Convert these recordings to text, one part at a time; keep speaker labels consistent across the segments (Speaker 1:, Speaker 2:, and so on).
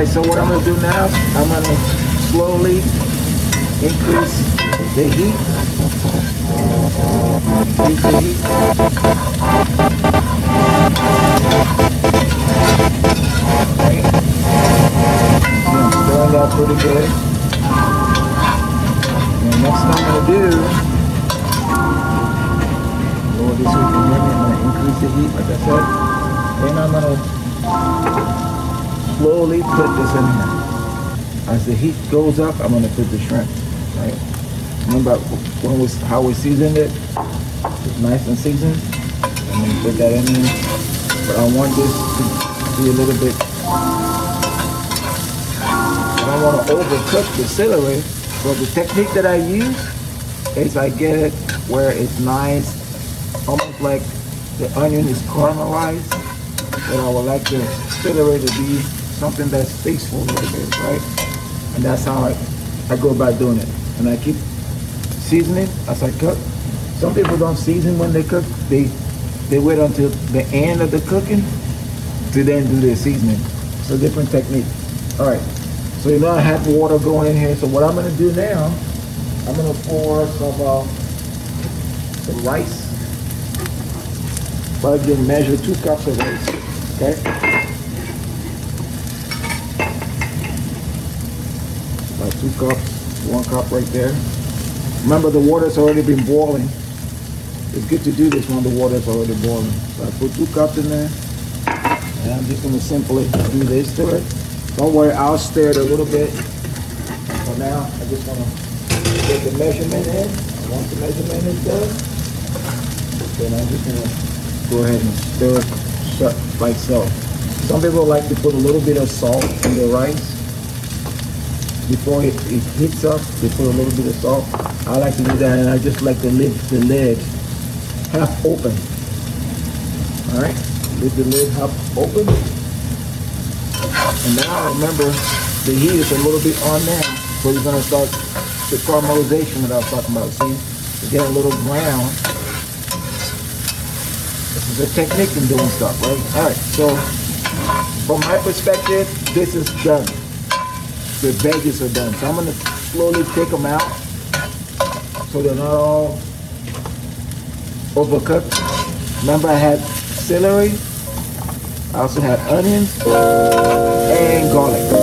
Speaker 1: right, so what I'm gonna do now, I'm gonna slowly increase the heat. Increase the heat. Right. I'm stirring that pretty good. And next thing I'm gonna do, lower this so you can hear me. I'm gonna increase the heat, like I said. Then I'm gonna slowly put this in here. As the heat goes up, I'm gonna put the shrimp, right? Remember how we seasoned it? It's nice and seasoned. I'm gonna put that in here. But I want this to be a little bit, I don't want to overcook the celery. But the technique that I use is I get it where it's nice, almost like the onion is caramelized. But I would like the celery to be something that's tasteful a little bit, right? And that's how I go about doing it. And I keep seasoning as I cook. Some people don't season when they cook. They wait until the end of the cooking to then do their seasoning. It's a different technique. All right. So you know I have water going in here. So what I'm gonna do now, I'm gonna pour some rice. But again, measure 2 cups of rice. Okay. About 2 cups, 1 cup right there. Remember the water's already been boiling. It's good to do this when the water's already boiling. So I put 2 cups in there. And I'm just gonna simply do this to it. Don't worry, I'll stir it a little bit. For now, I just wanna get the measurement in. And once the measurement is done, then I'm just gonna go ahead and stir it like so. Some people like to put a little bit of salt in the rice. Before it heats up, they put a little bit of salt. I like to do that, and I just like to leave the lid half open. All right, leave the lid half open. And now remember, the heat is a little bit on now, so you're gonna start the caramelization that I was talking about. See, you get a little brown. This is a technique in doing stuff, right? All right, so from my perspective, this is done. The veggies are done. So I'm gonna slowly take them out so they're not all overcooked. Remember I had celery, I also had onions and garlic. So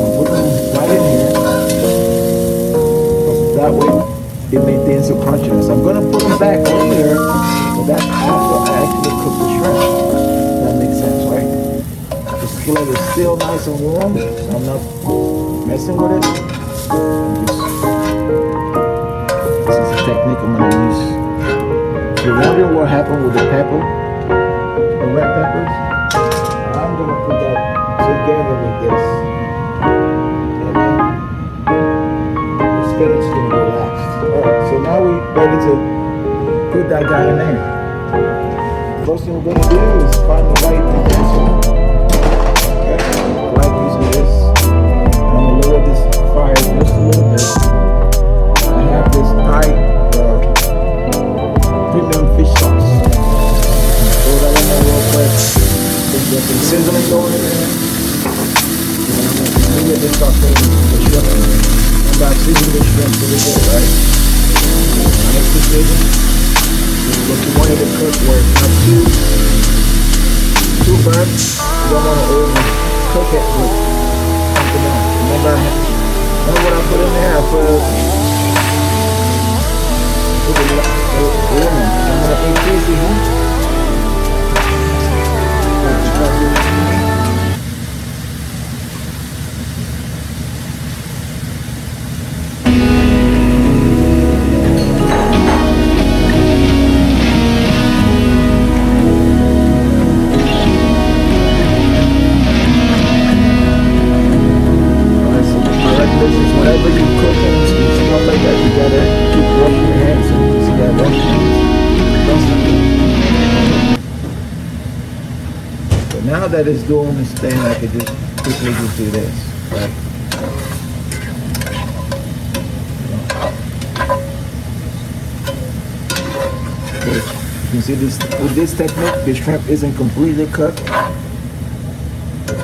Speaker 1: I'm putting them right in here. That way it maintains the crunchiness. I'm gonna put them back later, but that's after I actually cook the shrimp. That makes sense, right? The skillet is still nice and warm, so I'm not messing with it. This is the technique I'm gonna use. If you're wondering what happened with the pepper, the red peppers, I'm gonna put that together with this. And then the spinach is gonna go last. Alright, so now we're ready to put that guy in there. First thing we're gonna do is find the right utensil. Like using this. I'm gonna lower this fire just a little bit. I have this Thai premium fish sauce. Throw that in there real quick. Get some sizzling going in there. And I'm gonna immediately start putting the shrimp in there. Remember I seasoned the shrimp really good, right? Next decision is what you want it to cook where it's not too burnt. You don't want to overcook it with something else. Remember what I put in there? I put the lemon. I'm going to increase the heat. Whenever you cook and stuff like that, you gotta keep washing your hands. So you see that wash your hands. But now that it's doing this thing, I could just quickly just do this, right? So you can see this with this technique, the shrimp isn't completely cooked.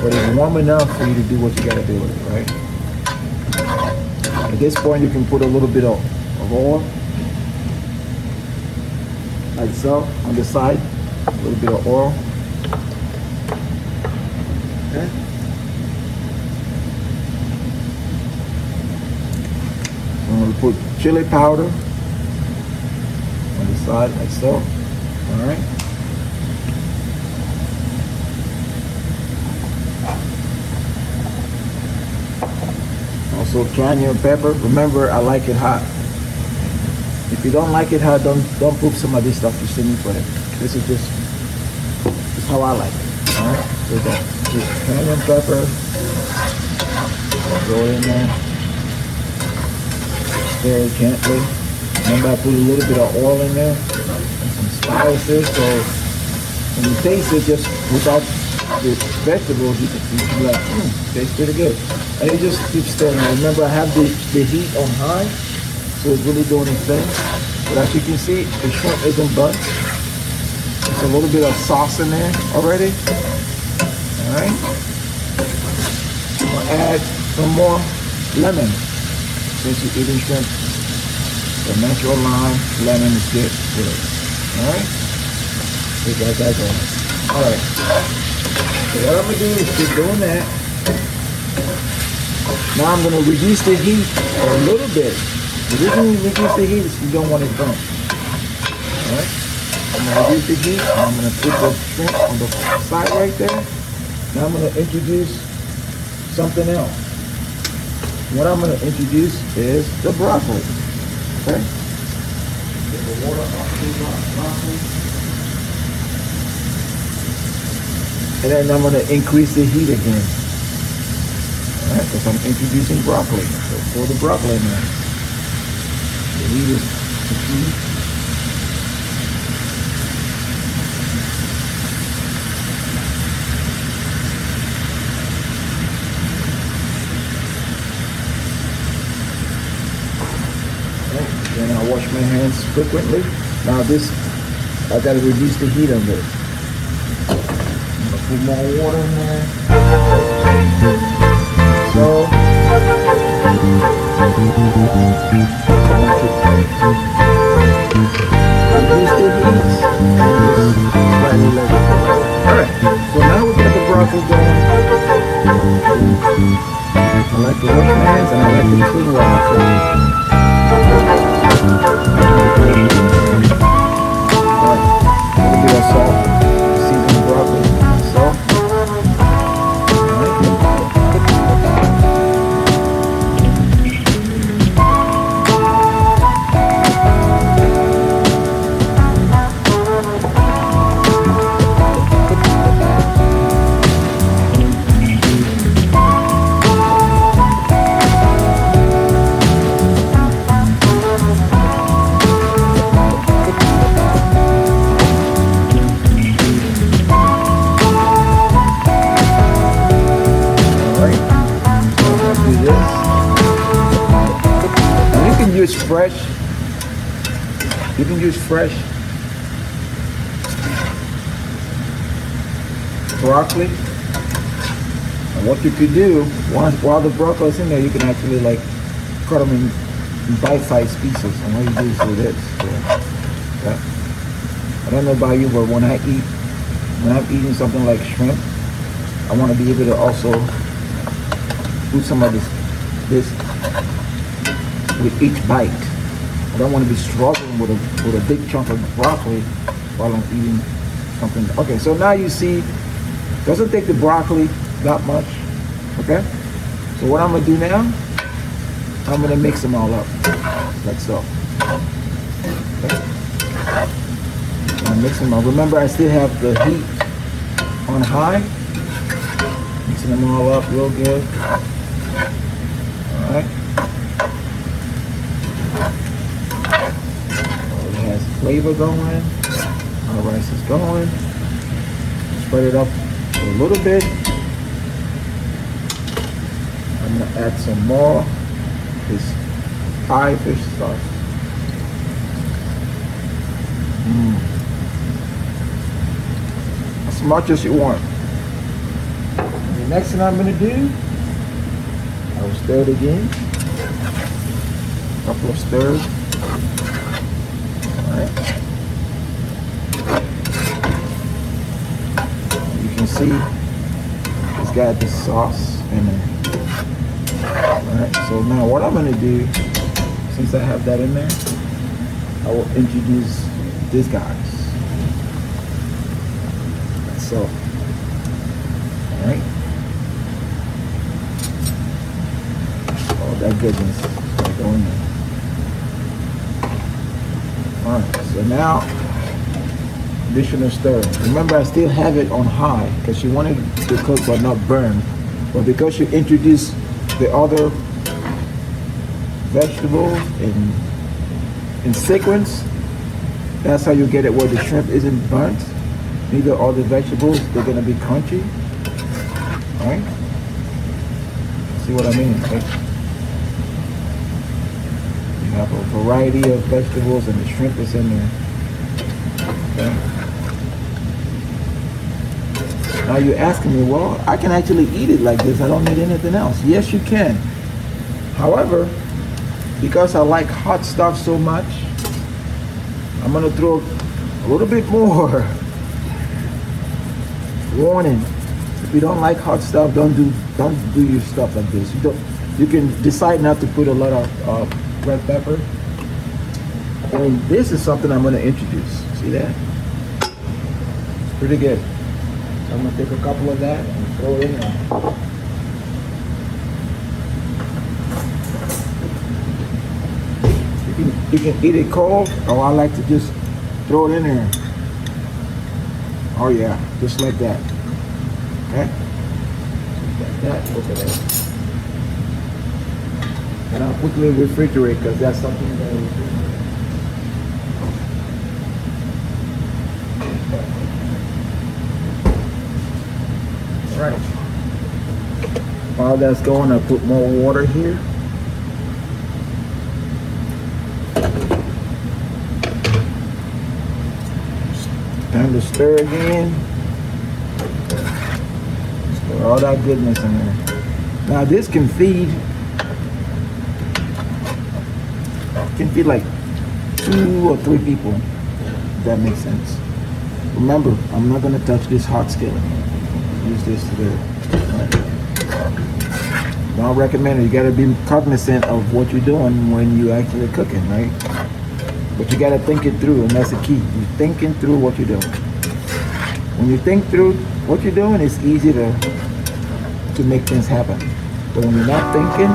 Speaker 1: But but it's warm enough for you to do what you gotta do with it, right? At this point, you can put a little bit of oil, like so, on the side, a little bit of oil. Okay. I'm gonna put chili powder on the side, like so. All right. Also, cayenne pepper. Remember, I like it hot. If you don't like it hot, don't put some of this stuff you see me put it. This is just how I like it. All right. So that cayenne pepper. Go in there. Very gently. Remember, I put a little bit of oil in there and some spices. So when you taste it, just without the vegetables, you can be like, tastes pretty good. And it just keeps stirring. Remember, I have the heat on high, so it's really doing its thing. But as you can see, the shrimp isn't burnt. There's a little bit of sauce in there already. All right. I'm gonna add some more lemon. Since you're eating shrimp, the natural lime, lemon is good with it. All right. We got that going. All right. So what I'm gonna do is keep doing that. Now I'm gonna reduce the heat a little bit. The reason you reduce the heat is you don't want it burnt. All right. I'm gonna reduce the heat. I'm gonna put the shrimp on the side right there. Now I'm gonna introduce something else. What I'm gonna introduce is the broccoli. Okay. Get the water off the broccoli. And then I'm gonna increase the heat again. Alright, because I'm introducing broccoli. So throw the broccoli in there. The heat is the key. Then I wash my hands frequently. Now this, I gotta reduce the heat on this. I'm gonna put more water in there. So, reduce the heat. Slightly let it go. Alright, so now we got the broccoli going. I like to wash my hands and I like to clean while I'm cooking. A little bit of salt, seasoned broccoli, salt. Fresh. You can use fresh broccoli. And what you could do, while the broccoli is in there, you can actually like cut them in bite-sized pieces. And what you do is do this. So, okay. I don't know about you, but when I'm eating something like shrimp, I want to be able to also put some of this with each bite. I don't want to be struggling with a big chunk of broccoli while I'm eating something. Okay, so now you see, doesn't take the broccoli that much. Okay, so what I'm gonna do now, I'm gonna mix them all up like so. Okay. I'm mixing them up. Remember, I still have the heat on high. Mixing them all up real good. All right. Flavor going, the rice is going. Spread it up a little bit. I'm gonna add some more this Thai fish sauce. As much as you want. The next thing I'm gonna do, I will stir it again. Couple of stirs. Alright. You can see it's got the sauce in there. Alright, so now what I'm gonna do, since I have that in there, I will introduce these guys. So, alright. All that goodness is going in. Alright, so now additional stir. Remember, I still have it on high because you want it to cook but not burn. But because you introduce the other vegetables in sequence, that's how you get it where the shrimp isn't burnt. Neither all the vegetables, they're gonna be crunchy. Alright? See what I mean? Right? You have a variety of vegetables and the shrimp is in there. Okay? Now you're asking me, well, I can actually eat it like this. I don't need anything else. Yes, you can. However, because I like hot stuff so much, I'm gonna throw a little bit more. Warning: if you don't like hot stuff, don't do your stuff like this. You can decide not to put a lot of red pepper. And this is something I'm gonna introduce. See that? It's pretty good. So I'm gonna take a couple of that and throw it in there. You can eat it cold, or I like to just throw it in there. Oh yeah, just like that. Okay? Like that, look at that. And I'll quickly refrigerate because that's something that we do. Alright. While that's going, I'll put more water here. Time to stir again. Stir all that goodness in there. Now this can feed like 2 or 3 people. If that makes sense. Remember, I'm not gonna touch this hot skillet. Use this today. Right. Don't recommend it. You gotta be cognizant of what you're doing when you actually cooking, right? But you gotta think it through, and that's the key. You're thinking through what you're doing. When you think through what you're doing, it's easy to make things happen. But when you're not thinking,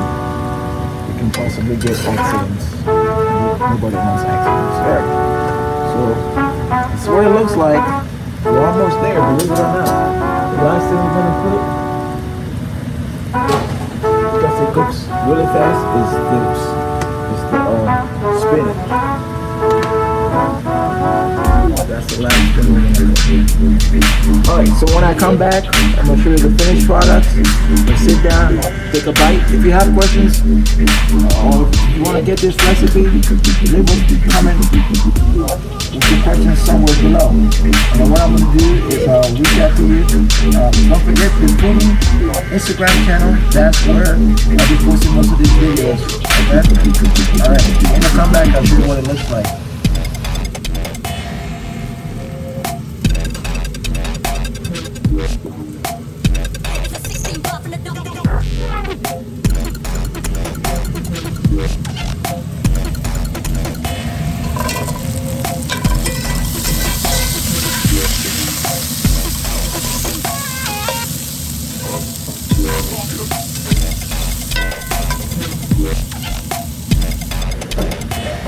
Speaker 1: you can possibly get accidents. Nobody wants accidents. Alright. So that's what it looks like. We're almost there, believe it or not. The last thing we're gonna put, because it cooks really fast, is the spinach. That's the last thing we're gonna do. Alright, so when I come back, I'm gonna show you the finished product. Sit down, take a bite. If you have questions, or if you want to get this recipe, leave a comment with your questions somewhere below. And what I'm gonna do is reach out to you. Don't forget the Fody Instagram channel. That's where I'll be posting most of these videos. Okay? Alright, when I come back, I'll show you what it looks like.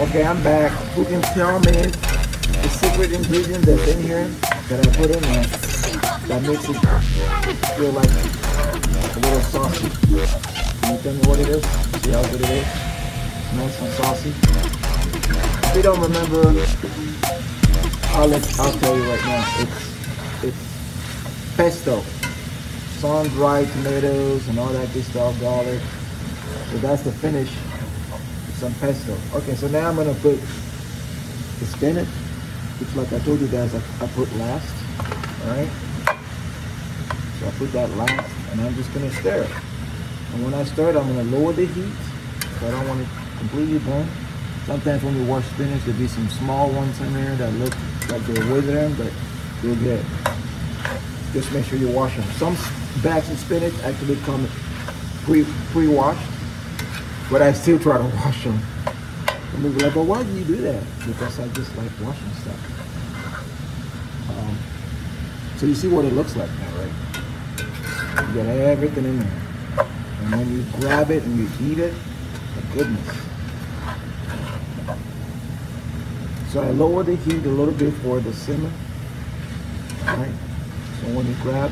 Speaker 1: Okay, I'm back. Who can tell me the secret ingredient that's in here that I put in there that makes it feel like a little saucy? Can you tell me what it is? See how good it is? Nice and saucy. If you don't remember, I'll tell you right now. It's pesto. Sun-dried tomatoes and all that good stuff, garlic. So that's the finish. Some pesto. Okay, so now I'm gonna put the spinach, which, like I told you guys, I put last. All right. So So I put that last, and I'm just gonna stir it. And when I stir it, I'm gonna lower the heat, so I don't want it completely burn. Sometimes when you wash spinach, there'll be some small ones in there that look like they're withering, but they're good. Just make sure you wash them. Some bags of spinach actually come pre-washed, but I still try to wash them. And people are like, well, why do you do that? Because I just like washing stuff. So you see what it looks like now, right? You got everything in there. And when you grab it and you eat it, my goodness. So I lower the heat a little bit for the simmer. Right? So when you grab,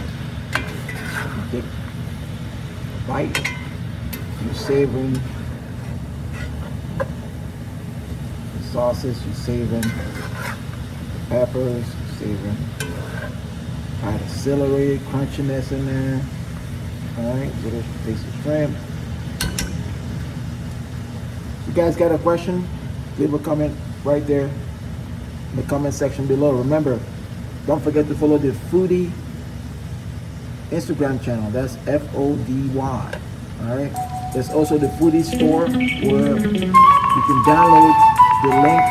Speaker 1: you take a bite, you're savoring the sauces, you're savoring the peppers, you're savoring the celery, crunchiness in there. Alright, little piece of shrimp. If you guys got a question, leave a comment right there in the comment section below. Remember, don't forget to follow the Fody Instagram channel. That's Fody. Alright? There's also the Fody store where you can download the link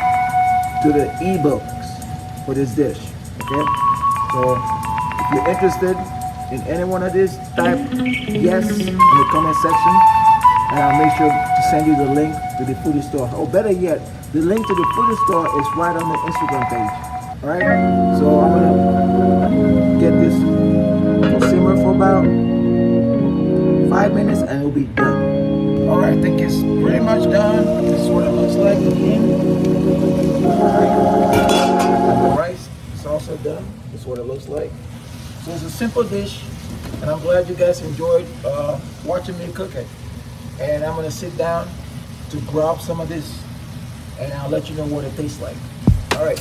Speaker 1: to the ebooks for this dish. Okay? So if you're interested in any one of these, type yes in the comment section, and I'll make sure to send you the link to the Fody store. Or better yet, the link to the Fody store is right on the Instagram page. Alright? So I'm gonna get this to simmer for about 5 minutes and it'll be done. Alright, I think it's pretty much done. This is what it looks like again. And the rice is also done. This is what it looks like. So it's a simple dish, and I'm glad you guys enjoyed watching me cook it. And I'm gonna sit down to grab some of this, and I'll let you know what it tastes like. All right.